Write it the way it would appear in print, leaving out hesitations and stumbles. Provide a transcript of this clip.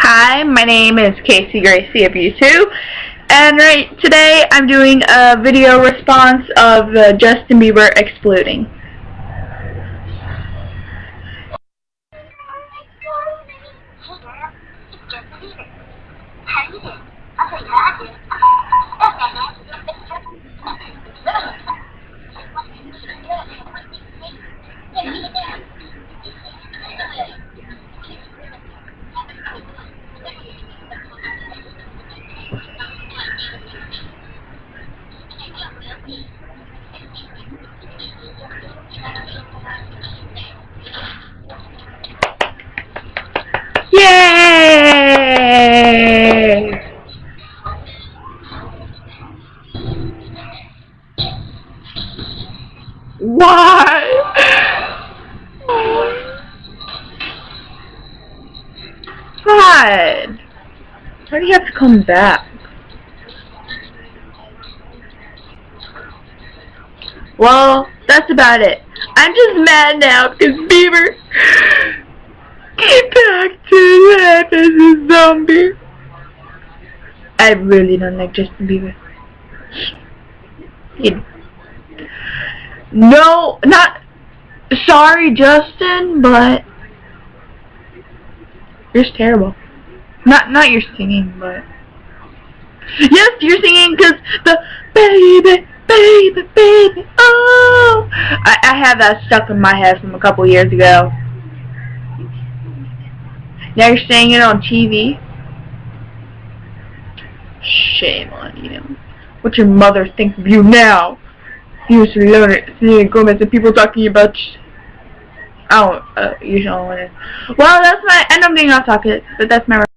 Hi, my name is Caseygracy of YouTube, and today I'm doing a video response of Justin Bieber exploding. Yay! Why? God! Why do you have to come back? Well, that's about it. I'm just mad now because Bieber came back to life as a zombie. I really don't like Justin Bieber. No, not sorry, Justin, but you're just terrible. Not your singing, but yes, you're singing because the baby, baby, baby. Oh, I have that stuck in my head from a couple years ago. Now you're saying it on TV. Shame on you. What your mother thinks of you now? You should learn it. Selena Gomez and people talking about. You don't want to. Well, that's my. I don't think I'll talk it, but that's my.